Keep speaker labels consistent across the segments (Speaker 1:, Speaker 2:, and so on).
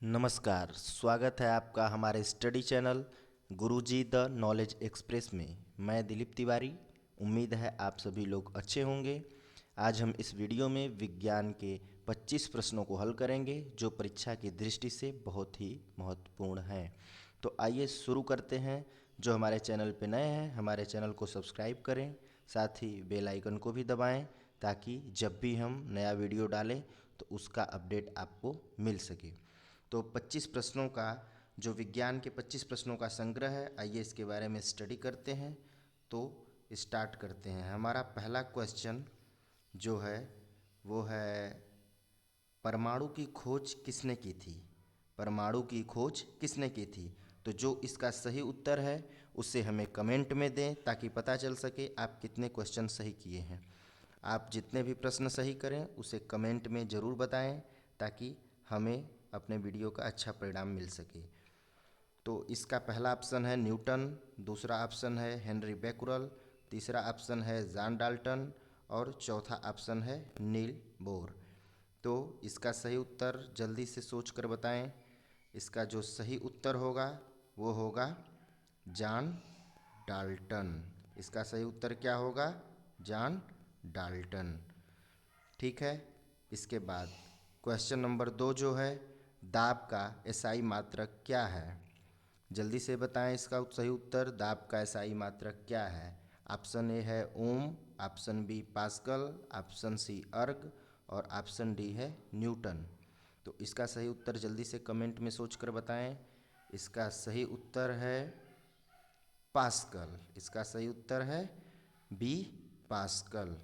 Speaker 1: नमस्कार, स्वागत है आपका हमारे study channel Guruji the knowledge express में। मैं दिलीप तिवारी। उम्मीद है आप सभी लोग अच्छे होंगे। आज हम इस वीडियो में विज्ञान के 25 प्रश्नों को हल करेंगे जो परीक्षा की दृष्टि से बहुत ही महत्वपूर्ण हैं। तो आइए शुरू करते हैं। जो हमारे चैनल पर नए हैं हमारे चैनल को सब्सक्राइब करें, साथ ही बेल आइकन को भी दबाएं ताकि जब भी हम नया वीडियो डालें तो उसका अपडेट आपको मिल सके। तो 25 प्रश्नों का जो विज्ञान के 25 प्रश्नों का संग्रह है, आइए इसके बारे में स्टडी करते हैं। तो स्टार्ट करते हैं। हमारा पहला क्वेश्चन जो है वो है, परमाणु की खोज किसने की थी? परमाणु की खोज किसने की थी? तो जो इसका सही उत्तर है उसे हमें कमेंट में दें ताकि पता चल सके आप कितने क्वेश्चन सही किए हैं। आप जितने भी प्रश्न सही करें उसे कमेंट में ज़रूर बताएं ताकि हमें अपने वीडियो का अच्छा परिणाम मिल सके। तो इसका पहला ऑप्शन है न्यूटन, दूसरा ऑप्शन है हेनरी बैकुरल, तीसरा ऑप्शन है जॉन डाल्टन और चौथा ऑप्शन है नील बोर। तो इसका सही उत्तर जल्दी से सोच कर बताएं। इसका जो सही उत्तर होगा वो होगा जॉन डाल्टन। इसका सही उत्तर क्या होगा? John Dalton. ठीक है। इसके बाद क्वेश्चन नंबर 2 जो है, दाब का एसआई मात्रक क्या है? जल्दी से बताएं इसका सही उत्तर। दाब का एसआई मात्रक क्या है? ऑप्शन ए है ohm, option B pascal, option C erg और ऑप्शन डी है न्यूटन। तो इसका सही उत्तर जल्दी से कमेंट में सोचकर बताएं। इसका सही उत्तर है पास्कल। इसका सही उत्तर है बी पास्कल।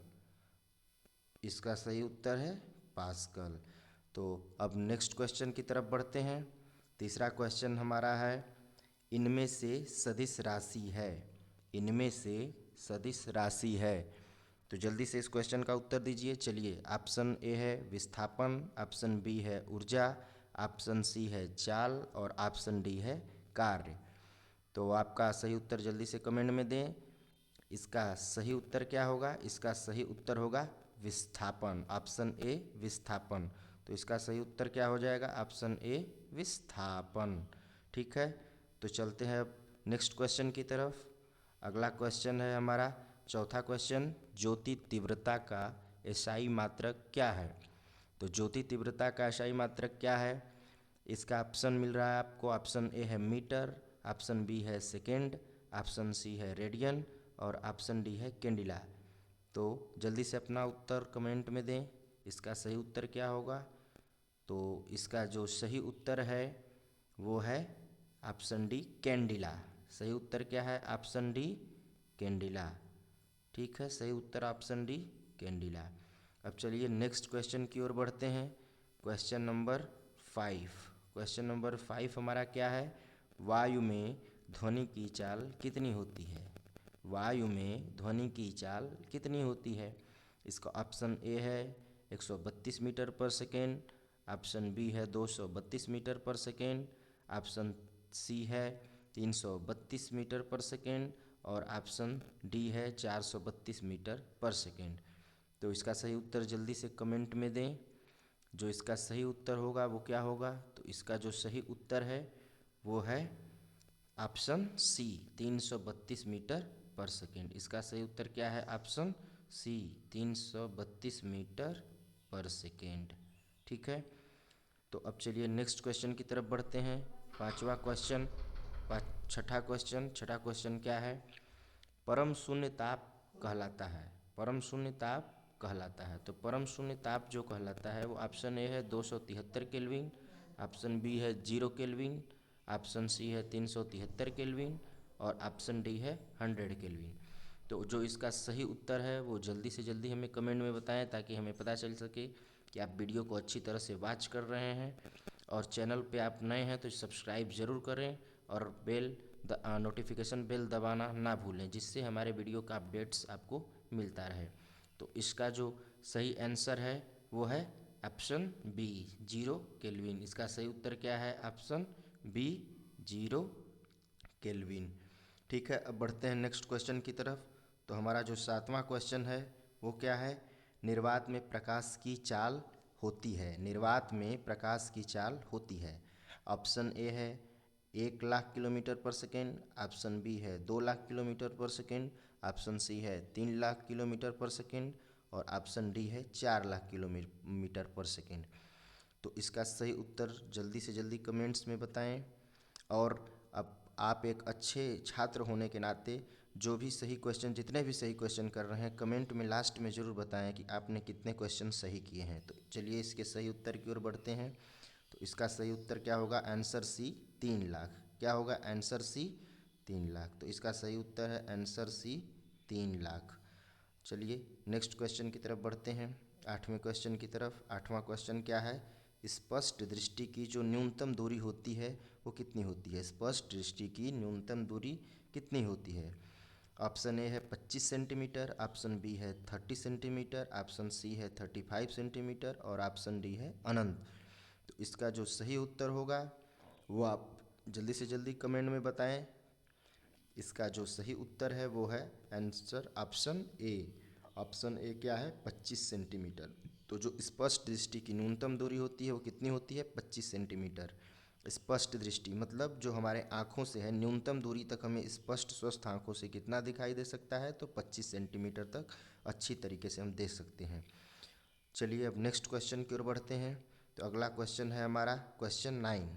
Speaker 1: इसका सही उत्तर है पास्कल। तो अब नेक्स्ट क्वेश्चन की तरफ बढ़ते हैं। तीसरा क्वेश्चन हमारा है, इनमें से सदिश राशि है। इनमें से सदिश राशि है। तो जल्दी से इस क्वेश्चन का उत्तर दीजिए। चलिए, ऑप्शन ए है विस्थापन, ऑप्शन बी है ऊर्जा, ऑप्शन सी है चाल और ऑप्शन डी है कार्य। तो आपका सही उत्तर जल्दी से कमेंट में दें। इसका सही उत्तर क्या होगा? इसका सही उत्तर होगा विस्थापन। ऑप्शन ए विस्थापन। तो इसका सही उत्तर क्या हो जाएगा? ऑप्शन ए विस्थापन। ठीक है। तो चलते हैं अब नेक्स्ट क्वेश्चन की तरफ। अगला क्वेश्चन है हमारा चौथा क्वेश्चन, ज्योति तीव्रता का एसआई मात्रक क्या है? तो ज्योति तीव्रता का एसआई मात्रक क्या है? इसका ऑप्शन मिल रहा है आपको। ऑप्शन ए है मीटर, ऑप्शन बी है सेकेंड, ऑप्शन सी है रेडियन और ऑप्शन डी है कैंडिला। तो जल्दी से अपना उत्तर कमेंट में दें। इसका सही उत्तर क्या होगा? तो इसका जो सही उत्तर है वो है ऑप्शन डी कैंडिला। सही उत्तर क्या है? Option D candela. ठीक है, सही उत्तर ऑप्शन डी कैंडिला। अब चलिए नेक्स्ट क्वेश्चन की ओर बढ़ते हैं। Question number 5। क्वेश्चन नंबर 5 हमारा क्या है, वायु में ध्वनि की चाल कितनी होती है? वायु में ध्वनि की चाल कितनी होती है? इसका ऑप्शन ए है 132 मीटर पर सेकेंड, ऑप्शन बी है 232 मीटर पर सेकेंड, ऑप्शन सी है 332 मीटर पर सेकेंड और ऑप्शन डी है 432 मीटर पर सेकेंड। तो इसका सही उत्तर जल्दी से कमेंट में दें। जो इसका सही उत्तर होगा वो क्या होगा? तो इसका जो सही उत्तर है वो है ऑप्शन सी 332 मीटर पर सेकेंड। इसका सही उत्तर क्या है? ऑप्शन सी 332 मीटर पर सेकेंड। ठीक है। तो अब चलिए नेक्स्ट क्वेश्चन की तरफ बढ़ते हैं। पांचवा क्वेश्चन, छठा क्वेश्चन क्या है, परम शून्य ताप कहलाता है? परम शून्य ताप कहलाता है। तो परम शून्य ताप जो कहलाता है वो ऑप्शन ए है 273 केल्विन, ऑप्शन बी है 0 केल्विन, ऑप्शन सी है 373 केल्विन और ऑप्शन डी है 100 केल्विन। तो जो इसका सही उत्तर है वो जल्दी से जल्दी हमें कमेंट में बताएं ताकि हमें पता चल सके कि आप वीडियो को अच्छी तरह से वॉच कर रहे हैं। और चैनल पे आप नए हैं तो सब्सक्राइब ज़रूर करें और नोटिफिकेशन बेल दबाना ना भूलें, जिससे हमारे वीडियो का अपडेट्स आपको मिलता रहे। तो इसका जो सही आंसर है वो है ऑप्शन बी 0 केल्विन। इसका सही उत्तर क्या है? Option B 0 kelvin. ठीक है। अब बढ़ते हैं नेक्स्ट क्वेश्चन की तरफ। तो हमारा जो सातवां क्वेश्चन है वो क्या है, निर्वात में प्रकाश की चाल होती है। निर्वात में प्रकाश की चाल होती है। ऑप्शन ए है 1 लाख किलोमीटर पर सेकेंड, ऑप्शन बी है 2 लाख किलोमीटर पर सेकेंड, ऑप्शन सी है 3 लाख किलोमीटर पर सेकेंड और ऑप्शन डी है 4 लाख किलोमीटर पर सेकेंड। तो इसका सही उत्तर जल्दी से जल्दी कमेंट्स में बताएं। और अब आप एक अच्छे छात्र होने के नाते जो भी सही क्वेश्चन, जितने भी सही क्वेश्चन कर रहे हैं, कमेंट में लास्ट में ज़रूर बताएं कि आपने कितने क्वेश्चन सही किए हैं। तो चलिए इसके सही उत्तर की ओर बढ़ते हैं। तो इसका सही उत्तर क्या होगा? Answer C 3 lakh. क्या होगा? Answer C 3 lakh. तो इसका सही उत्तर है आंसर सी 3 लाख। चलिए नेक्स्ट क्वेश्चन की तरफ बढ़ते हैं, 8वें क्वेश्चन की तरफ। 8वां क्वेश्चन क्या है? स्पष्ट दृष्टि की जो न्यूनतम दूरी होती है वो कितनी होती है? स्पष्ट दृष्टि की न्यूनतम दूरी कितनी होती है? ऑप्शन ए है 25 सेंटीमीटर, ऑप्शन बी है 30 सेंटीमीटर, ऑप्शन सी है 35 सेंटीमीटर और ऑप्शन डी है अनंत। तो इसका जो सही उत्तर होगा वो आप जल्दी से जल्दी कमेंट में बताएं। इसका जो सही उत्तर है वो है answer option A. Option A क्या है? 25 सेंटीमीटर। तो जो स्पष्ट दृष्टि की न्यूनतम दूरी होती है वो कितनी होती है? 25 सेंटीमीटर। स्पष्ट दृष्टि मतलब जो हमारे आँखों से है, न्यूनतम दूरी तक हमें स्पष्ट स्वस्थ आँखों से कितना दिखाई दे सकता है? तो 25 सेंटीमीटर तक अच्छी तरीके से हम देख सकते हैं। चलिए अब नेक्स्ट क्वेश्चन की ओर बढ़ते हैं। तो अगला क्वेश्चन है हमारा क्वेश्चन 9।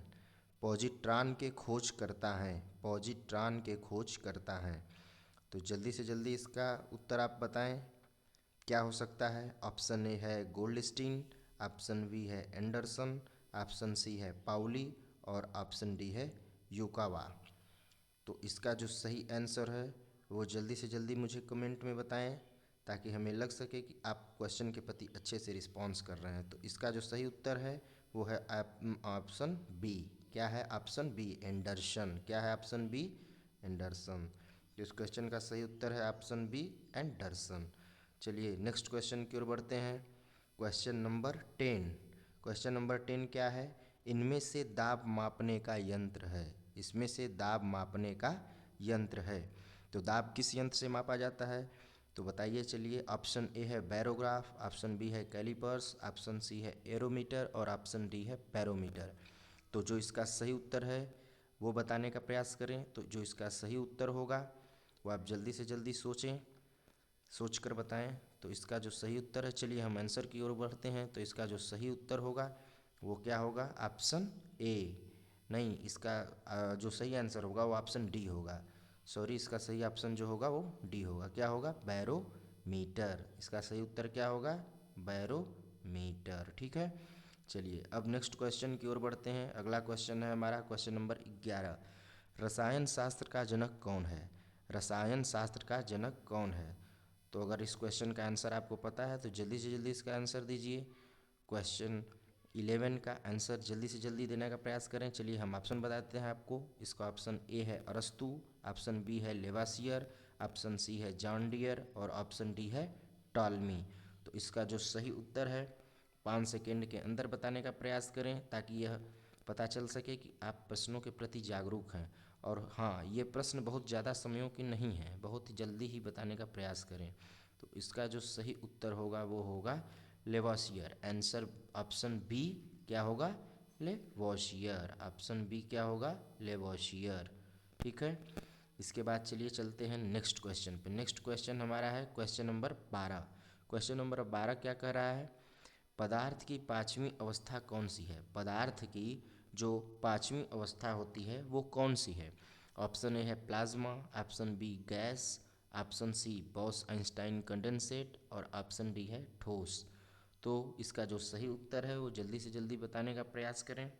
Speaker 1: पॉजिट्रॉन के खोज करता है, पॉजिट्रॉन के खोज करता है। तो जल्दी से जल्दी इसका उत्तर आप बताएं, क्या हो सकता है? ऑप्शन ए है गोल्डस्टीन, ऑप्शन बी है एंडरसन, ऑप्शन सी है पाउली और ऑप्शन डी है युकावा। तो इसका जो सही आंसर है वो जल्दी से जल्दी मुझे कमेंट में बताएं ताकि हमें लग सके कि आप क्वेश्चन के प्रति अच्छे से रिस्पॉन्स कर रहे हैं। तो इसका जो सही उत्तर है वो है ऑप्शन बी। क्या है? Option B Anderson. क्या है? Option B Anderson. तो इस क्वेश्चन का सही उत्तर है ऑप्शन बी एंडरसन। चलिए नेक्स्ट क्वेश्चन की ओर बढ़ते हैं। Question number 10। क्वेश्चन नंबर 10 क्या है? इनमें से दाब मापने का यंत्र है। इसमें से दाब मापने का यंत्र है। तो दाब किस यंत्र से मापा जाता है? तो बताइए। चलिए ऑप्शन ए है बैरोग्राफ, ऑप्शन बी है कैलिपर्स, ऑप्शन सी है एरोमीटर और ऑप्शन डी है बैरोमीटर। तो जो इसका सही उत्तर है वो बताने का प्रयास करें। तो जो इसका सही उत्तर होगा वो आप जल्दी से जल्दी सोचें, सोच कर बताएं। तो इसका जो सही उत्तर है, चलिए हम आंसर की ओर बढ़ते हैं। तो इसका जो सही उत्तर होगा वो क्या होगा? Option A. नहीं, इसका जो सही आंसर होगा वो ऑप्शन डी होगा। सॉरी, इसका सही ऑप्शन जो होगा वो डी होगा। क्या होगा? बैरोमीटर। इसका सही उत्तर क्या होगा? बैरोमीटर। ठीक है। चलिए अब नेक्स्ट क्वेश्चन की ओर बढ़ते हैं। अगला क्वेश्चन है हमारा क्वेश्चन नंबर 11। रसायन शास्त्र का जनक कौन है? रसायन शास्त्र का जनक कौन है? तो अगर इस क्वेश्चन का आंसर आपको पता है तो जल्दी से जल्दी इसका आंसर दीजिए। क्वेश्चन 11 का आंसर जल्दी से जल्दी देने का प्रयास करें। चलिए हम ऑप्शन बताते हैं आपको। इसका ऑप्शन ए है अरस्तु, ऑप्शन बी है लेवासियर, ऑप्शन सी है जॉन डियर और ऑप्शन डी है टॉलमी। तो इसका जो सही उत्तर है 5 सेकेंड के अंदर बताने का प्रयास करें ताकि यह पता चल सके कि आप प्रश्नों के प्रति जागरूक हैं। और हाँ, ये प्रश्न बहुत ज़्यादा समयों की नहीं है, बहुत जल्दी ही बताने का प्रयास करें। तो इसका जो सही उत्तर होगा वो होगा लेवॉसियर। आंसर ऑप्शन बी क्या होगा? लेवॉसियर। ऑप्शन बी क्या होगा? लेवॉसियर। ठीक है। इसके बाद चलिए चलते हैं नेक्स्ट क्वेश्चन पे। नेक्स्ट क्वेश्चन हमारा है क्वेश्चन नंबर 12। क्वेश्चन नंबर 12 क्या कह रहा है? पदार्थ की पांचवी अवस्था कौन सी है? पदार्थ की जो पांचवी अवस्था होती है वो कौन सी है? ऑप्शन ए है plasma, option B gas, option C Bose Einstein condensate और ऑप्शन डी है ठोस। तो इसका जो सही उत्तर है वो जल्दी से जल्दी बताने का प्रयास करें।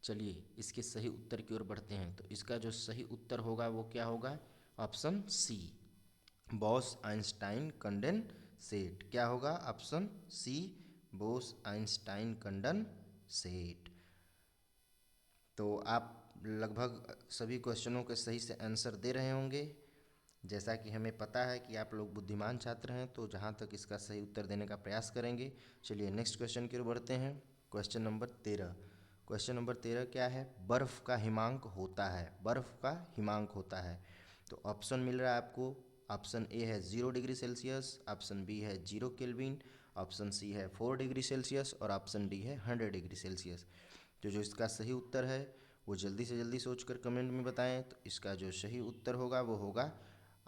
Speaker 1: चलिए इसके सही उत्तर की ओर बढ़ते हैं। तो इसका जो सही उत्तर होगा वो क्या होगा? Option C Bose Einstein condensate. क्या होगा? Option C Bose Einstein condensate. तो आप लगभग सभी क्वेश्चनों के सही से आंसर दे रहे होंगे। जैसा कि हमें पता है कि आप लोग बुद्धिमान छात्र हैं, तो जहाँ तक इसका सही उत्तर देने का प्रयास करेंगे। चलिए नेक्स्ट क्वेश्चन की ओर बढ़ते हैं। Question number 13। क्वेश्चन नंबर 13 क्या है? बर्फ़ का हिमांक होता है। बर्फ़ का हिमांक होता है। तो ऑप्शन मिल रहा है आपको। ऑप्शन ए है 0 डिग्री सेल्सियस, ऑप्शन बी है 0 केल्विन, ऑप्शन सी है 4 डिग्री सेल्सियस और ऑप्शन डी है 100 डिग्री सेल्सियस। तो जो इसका सही उत्तर है वो जल्दी से जल्दी सोचकर कमेंट में बताएं। तो इसका जो सही उत्तर होगा वो होगा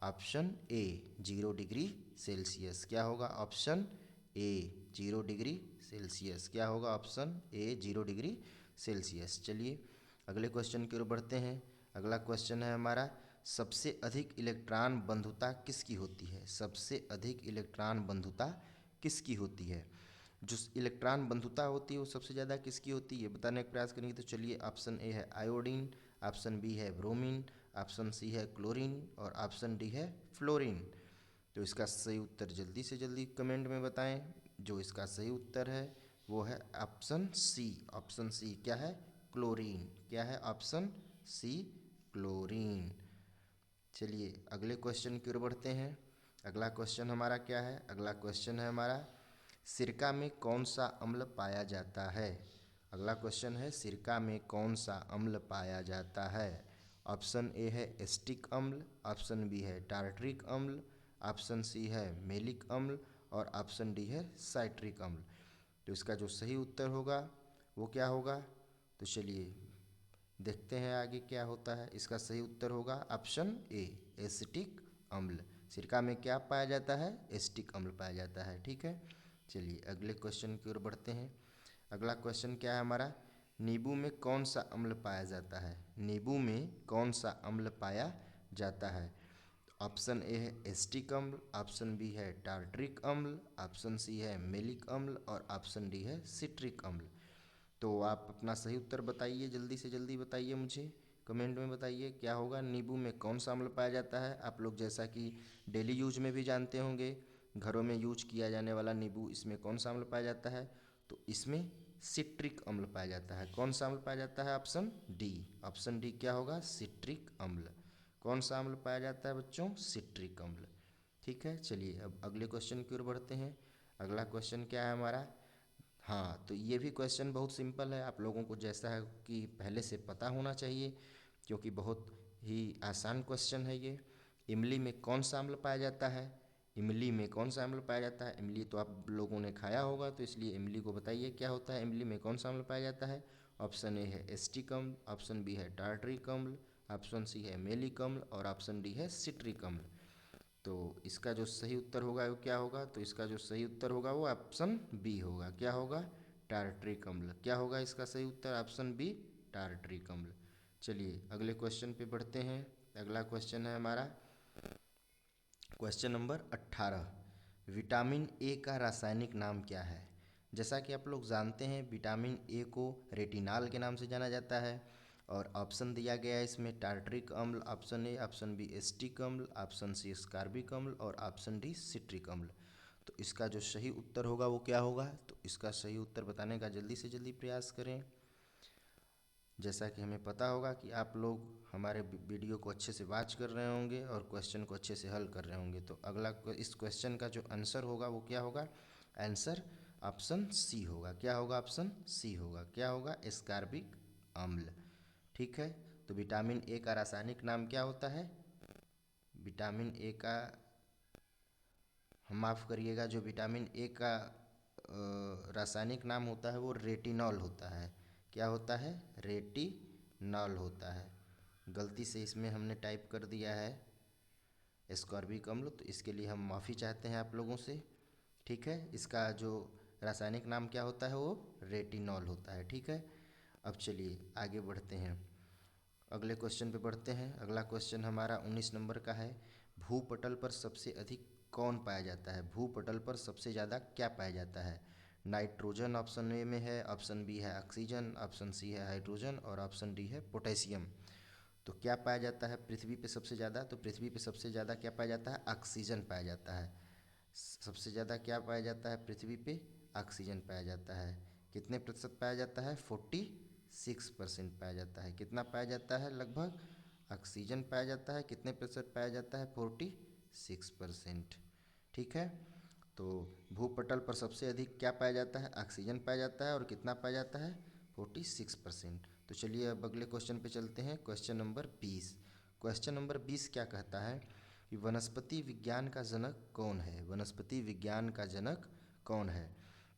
Speaker 1: ऑप्शन ए 0 डिग्री सेल्सियस। क्या होगा? Option A 0 degree Celsius. क्या होगा? Option A 0 degree Celsius. चलिए अगले क्वेश्चन की ओर बढ़ते हैं। अगला क्वेश्चन है हमारा, सबसे अधिक इलेक्ट्रॉन बंधुता किसकी होती है? सबसे अधिक इलेक्ट्रॉन बंधुता किसकी होती है? जो इलेक्ट्रॉन बंधुता होती है वो सबसे ज़्यादा किसकी होती है बताने का प्रयास करेंगे। तो चलिए ऑप्शन ए है आयोडीन, ऑप्शन बी है ब्रोमीन, ऑप्शन सी है क्लोरीन और ऑप्शन डी है फ्लोरीन। तो इसका सही उत्तर जल्दी से जल्दी कमेंट में बताएं। जो इसका सही उत्तर है वो है ऑप्शन सी। ऑप्शन सी क्या है? क्लोरीन। क्या है? Option C chlorine. चलिए अगले क्वेश्चन की ओर बढ़ते हैं। अगला क्वेश्चन हमारा क्या है? अगला क्वेश्चन है हमारा, सिरका में कौन सा अम्ल पाया जाता है? अगला क्वेश्चन है, सिरका में कौन सा अम्ल पाया जाता है? ऑप्शन ए है एस्टिक अम्ल, ऑप्शन बी है टार्ट्रिक अम्ल, ऑप्शन सी है मेलिक अम्ल और ऑप्शन डी है साइट्रिक अम्ल। तो इसका जो सही उत्तर होगा वो क्या होगा? तो चलिए देखते हैं आगे क्या होता है। इसका सही उत्तर होगा ऑप्शन ए एसिटिक अम्ल। सिरका में क्या पाया जाता है? एसिटिक अम्ल पाया जाता है। ठीक है, चलिए अगले क्वेश्चन की ओर बढ़ते हैं। अगला क्वेश्चन क्या है हमारा, नींबू में कौन सा अम्ल पाया जाता है? नींबू में कौन सा अम्ल पाया जाता है? ऑप्शन ए है एसिटिक अम्ल, ऑप्शन बी है टार्ट्रिक अम्ल, ऑप्शन सी है मेलिक अम्ल और ऑप्शन डी है सिट्रिक अम्ल। तो आप अपना सही उत्तर बताइए, जल्दी से जल्दी बताइए, मुझे कमेंट में बताइए क्या होगा। नींबू में कौन सा अम्ल पाया जाता है? आप लोग जैसा कि डेली यूज में भी जानते होंगे, घरों में यूज किया जाने वाला नींबू, इसमें कौन सा अम्ल पाया जाता है? तो इसमें सिट्रिक अम्ल पाया जाता है। कौन सा अम्ल पाया जाता है? Option D. ऑप्शन डी क्या होगा? सिट्रिक अम्ल। कौन सा अम्ल पाया जाता है बच्चों? सिट्रिक अम्ल। ठीक है, चलिए अब अगले क्वेश्चन की ओर बढ़ते हैं। अगला क्वेश्चन क्या है हमारा, हाँ तो ये भी क्वेश्चन बहुत सिंपल है, आप लोगों को जैसा है कि पहले से पता होना चाहिए क्योंकि बहुत ही आसान क्वेश्चन है ये। इमली में कौन सा अम्ल पाया जाता है? इमली में कौन सा अम्ल पाया जाता है? इमली तो आप लोगों ने खाया होगा, तो इसलिए इमली को बताइए क्या होता है, इमली में कौन सा अम्ल पाया जाता है? ऑप्शन ए है एस्टिक अम्ल, ऑप्शन बी है टार्ट्रिक अम्ल, ऑप्शन सी है मेलिक अम्ल और ऑप्शन डी है सिट्रिक अम्ल। तो इसका जो सही उत्तर होगा वो क्या होगा? तो इसका जो सही उत्तर होगा वो ऑप्शन बी होगा। क्या होगा? टार्ट्रिक अम्ल। क्या होगा इसका सही उत्तर? ऑप्शन बी टार्ट्रिक अम्ल। चलिए अगले क्वेश्चन पे बढ़ते हैं। अगला क्वेश्चन है हमारा क्वेश्चन नंबर 18, विटामिन ए का रासायनिक नाम क्या है? जैसा कि आप लोग जानते हैं विटामिन ए को रेटिनॉल के नाम से जाना जाता है और ऑप्शन दिया गया है इसमें टार्ट्रिक अम्ल, option A, option B acetic अम्ल, ऑप्शन सी स्कार्बिक अम्ल और ऑप्शन डी सिट्रिक अम्ल। तो इसका जो सही उत्तर होगा वो क्या होगा? तो इसका सही उत्तर बताने का जल्दी से जल्दी प्रयास करें। जैसा कि हमें पता होगा कि आप लोग हमारे वीडियो को अच्छे से वॉच कर रहे होंगे और क्वेश्चन को अच्छे से हल कर रहे होंगे, तो अगला इस क्वेश्चन का जो आंसर होगा वो क्या होगा? आंसर ऑप्शन सी होगा। क्या होगा? ऑप्शन सी होगा। क्या होगा? एस्कार्बिक अम्ल। ठीक है, तो विटामिन ए का रासायनिक नाम क्या होता है? विटामिन ए का, माफ़ करिएगा, जो विटामिन ए का रासायनिक नाम होता है वो रेटिनॉल होता है। क्या होता है? रेटिनॉल होता है। गलती से इसमें हमने टाइप कर दिया है एस्कॉर्बिक अम्ल, तो इसके लिए हम माफ़ी चाहते हैं आप लोगों से। ठीक है, इसका जो रासायनिक नाम क्या होता है वो रेटिनॉल होता है। ठीक है, अब चलिए आगे बढ़ते हैं, अगले क्वेश्चन पे बढ़ते हैं। अगला क्वेश्चन हमारा 19 नंबर का है, भूपटल पर सबसे अधिक कौन पाया जाता है? भूपटल पर सबसे ज़्यादा क्या पाया जाता है? नाइट्रोजन ऑप्शन ए में है, ऑप्शन बी है ऑक्सीजन, ऑप्शन सी है हाइड्रोजन और ऑप्शन डी है पोटेशियम। तो क्या पाया जाता है पृथ्वी पे सबसे ज़्यादा? तो पृथ्वी पे सबसे ज़्यादा क्या पाया जाता है? ऑक्सीजन पाया जाता है। सबसे ज़्यादा क्या पाया जाता है पृथ्वी पे? ऑक्सीजन पाया जाता है। कितने प्रतिशत पाया जाता है? 46% पाया जाता है। कितना पाया जाता है? लगभग ऑक्सीजन पाया जाता है। कितने प्रतिशत पाया जाता है? 46%। ठीक है, तो भूपटल पर सबसे अधिक क्या पाया जाता है? ऑक्सीजन पाया जाता है और कितना पाया जाता है? 46%। तो चलिए अब अगले क्वेश्चन पे चलते हैं। Question number 20। क्वेश्चन नंबर 20 क्या कहता है कि वनस्पति विज्ञान का जनक कौन है? वनस्पति विज्ञान का जनक कौन है?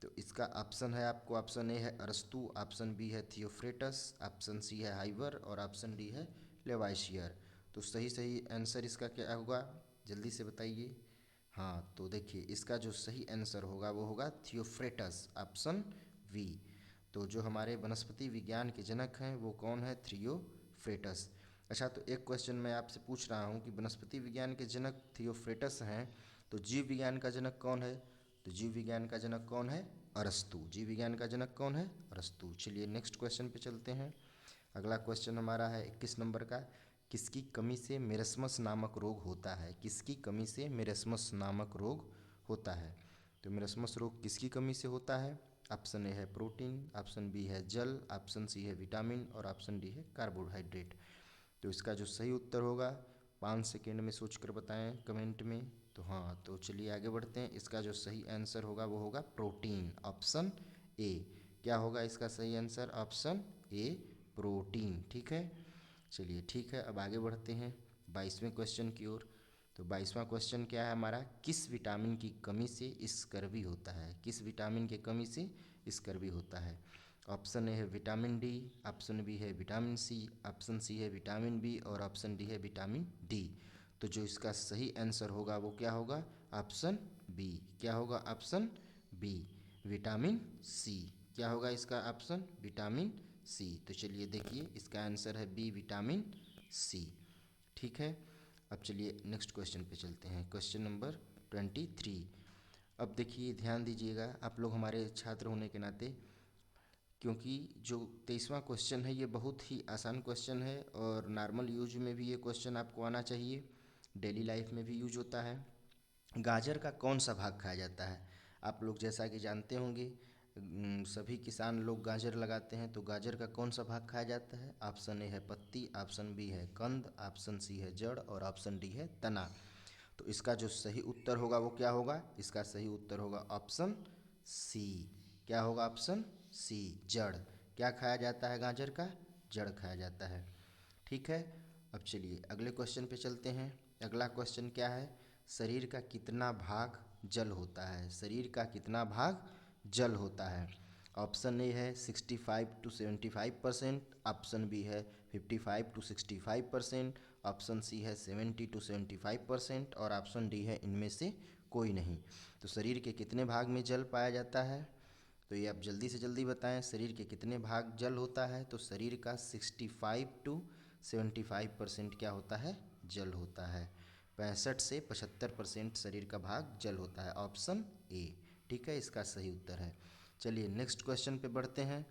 Speaker 1: तो इसका ऑप्शन है आपको, ऑप्शन ए है अरस्तु, ऑप्शन बी है थियोफ्रेटस, ऑप्शन सी है हाइवर और ऑप्शन डी है लेवाइशियर। तो सही आंसर इसका क्या होगा, जल्दी से बताइए। हाँ, तो देखिए इसका जो सही आंसर होगा वो होगा थियोफ्रेटस, ऑप्शन वी। तो जो हमारे वनस्पति विज्ञान के जनक हैं वो कौन है, थियोफ्रेटस। अच्छा, तो एक क्वेश्चन मैं आपसे पूछ रहा हूँ कि वनस्पति विज्ञान के जनक थियोफ्रेटस हैं, तो जीव विज्ञान का जनक कौन है। तो जीव विज्ञान का जनक कौन है, अरस्तु। जीव विज्ञान का जनक कौन है, अरस्तु। चलिए नेक्स्ट क्वेश्चन पे चलते हैं। अगला क्वेश्चन हमारा है 21 नंबर का, किसकी कमी से मेरेस्मस नामक रोग होता है। किसकी कमी से मेरेस्मस नामक रोग होता है। तो मेरेस्मस रोग किसकी कमी से होता है। ऑप्शन ए है प्रोटीन, ऑप्शन बी है जल, ऑप्शन सी है विटामिन और ऑप्शन डी है कार्बोहाइड्रेट। तो इसका जो सही उत्तर होगा 5 सेकेंड में सोचकर बताएं कमेंट में। तो हाँ, तो चलिए आगे बढ़ते हैं। इसका जो सही आंसर होगा वो होगा प्रोटीन, ऑप्शन ए। क्या होगा इसका सही आंसर, ऑप्शन ए प्रोटीन। ठीक है, चलिए ठीक है, अब आगे बढ़ते हैं 22वें क्वेश्चन की ओर। तो 22वां क्वेश्चन क्या है हमारा, किस विटामिन की कमी से स्कर्वी होता है। किस विटामिन की कमी से स्कर्वी होता है। ऑप्शन ए है विटामिन डी, ऑप्शन बी है विटामिन सी, ऑप्शन सी है विटामिन बी और ऑप्शन डी है विटामिन डी। तो जो इसका सही आंसर होगा वो क्या होगा, ऑप्शन बी। क्या होगा, ऑप्शन बी विटामिन सी। क्या होगा इसका ऑप्शन, विटामिन सी। तो चलिए देखिए इसका आंसर है बी विटामिन सी। ठीक है, अब चलिए नेक्स्ट क्वेश्चन पे चलते हैं, क्वेश्चन नंबर 23। अब देखिए ध्यान दीजिएगा आप लोग हमारे छात्र होने के नाते, क्योंकि जो 23वां क्वेश्चन है ये बहुत ही आसान क्वेश्चन है और नॉर्मल यूज में भी ये क्वेश्चन आपको आना चाहिए, डेली लाइफ में भी यूज होता है। गाजर का कौन सा भाग खाया जाता है। आप लोग जैसा कि जानते होंगे सभी किसान लोग गाजर लगाते हैं, तो गाजर का कौन सा भाग खाया जाता है। ऑप्शन ए है पत्ती, ऑप्शन बी है कंद, ऑप्शन सी है जड़ और ऑप्शन डी है तना। तो इसका जो सही उत्तर होगा वो क्या होगा, इसका सही उत्तर होगा ऑप्शन सी। क्या होगा, ऑप्शन सी जड़। क्या खाया जाता है गाजर का, जड़ खाया जाता है। ठीक है, अब चलिए अगले क्वेश्चन पे चलते हैं। अगला क्वेश्चन क्या है, शरीर का कितना भाग जल होता है। शरीर का कितना भाग जल होता है। ऑप्शन ए है 65 to 75%, ऑप्शन बी है 55 to 65%, ऑप्शन सी है 70 to 75% और ऑप्शन डी है इनमें से कोई नहीं। तो शरीर के कितने भाग में जल पाया जाता है, तो ये आप जल्दी से जल्दी बताएं, शरीर के कितने भाग जल होता है। तो शरीर का 65 to 75% क्या होता है, जल होता है। 65 से 75% शरीर का भाग जल होता है, ऑप्शन ए। ठीक है, इसका सही उत्तर है। चलिए नेक्स्ट क्वेश्चन पे बढ़ते हैं।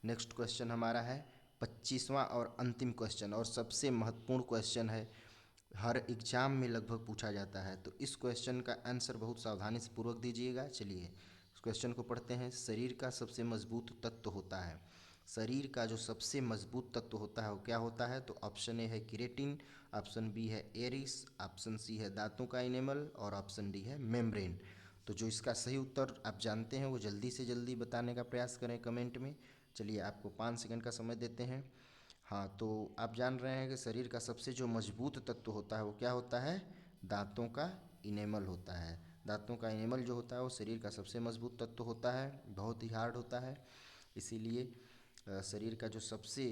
Speaker 1: नेक्स्ट क्वेश्चन हमारा है 25वां और अंतिम क्वेश्चन और सबसे महत्वपूर्ण क्वेश्चन है, हर एग्जाम में लगभग पूछा जाता है। तो इस क्वेश्चन का आंसर बहुत सावधानी से पूर्वक दीजिएगा। चलिए इस क्वेश्चन को पढ़ते हैं। शरीर का सबसे मजबूत तत्व होता है। शरीर का जो सबसे मजबूत तत्व होता है वो क्या होता है। तो ऑप्शन ए है किरेटिन, ऑप्शन बी है एरिस, ऑप्शन सी है दांतों का इनेमल और ऑप्शन डी है मेम्ब्रेन। तो जो इसका सही उत्तर आप जानते हैं वो जल्दी से जल्दी बताने का प्रयास करें कमेंट में। चलिए आपको 5 सेकंड का समय देते हैं। हाँ, तो आप जान रहे हैं कि शरीर का सबसे जो मजबूत तत्व होता है वो क्या होता है, दांतों का इनेमल होता है। दांतों का इनेमल जो होता है वो शरीर का सबसे मजबूत तत्व होता है, बहुत ही हार्ड होता है। इसीलिए शरीर का जो सबसे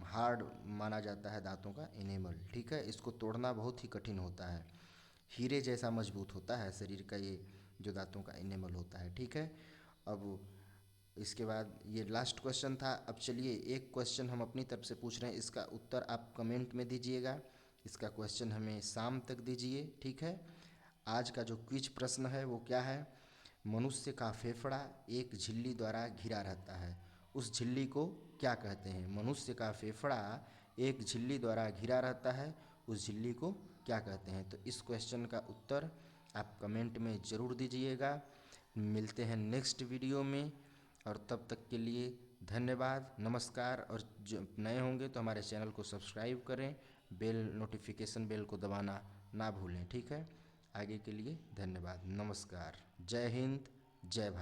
Speaker 1: हार्ड माना जाता है दांतों का इनेमल। ठीक है, इसको तोड़ना बहुत ही कठिन होता है, हीरे जैसा मजबूत होता है शरीर का ये जो दांतों का इनेमल होता है। ठीक है, अब इसके बाद ये लास्ट क्वेश्चन था। अब चलिए एक क्वेश्चन हम अपनी तरफ से पूछ रहे हैं, इसका उत्तर आप कमेंट में दीजिएगा। इसका क्वेश्चन हमें शाम तक दीजिए। ठीक है, आज का जो क्विज प्रश्न है वो क्या है, मनुष्य का फेफड़ा एक झिल्ली द्वारा घिरा रहता है, उस झिल्ली को क्या कहते हैं। मनुष्य का फेफड़ा एक झिल्ली द्वारा घिरा रहता है, उस झिल्ली को क्या कहते हैं। तो इस क्वेश्चन का उत्तर आप कमेंट में ज़रूर दीजिएगा। मिलते हैं नेक्स्ट वीडियो में, और तब तक के लिए धन्यवाद, नमस्कार। और जो नए होंगे तो हमारे चैनल को सब्सक्राइब करें, बेल नोटिफिकेशन बेल को दबाना ना भूलें। ठीक है, आगे के लिए धन्यवाद, नमस्कार, जय हिंद, जय भारत।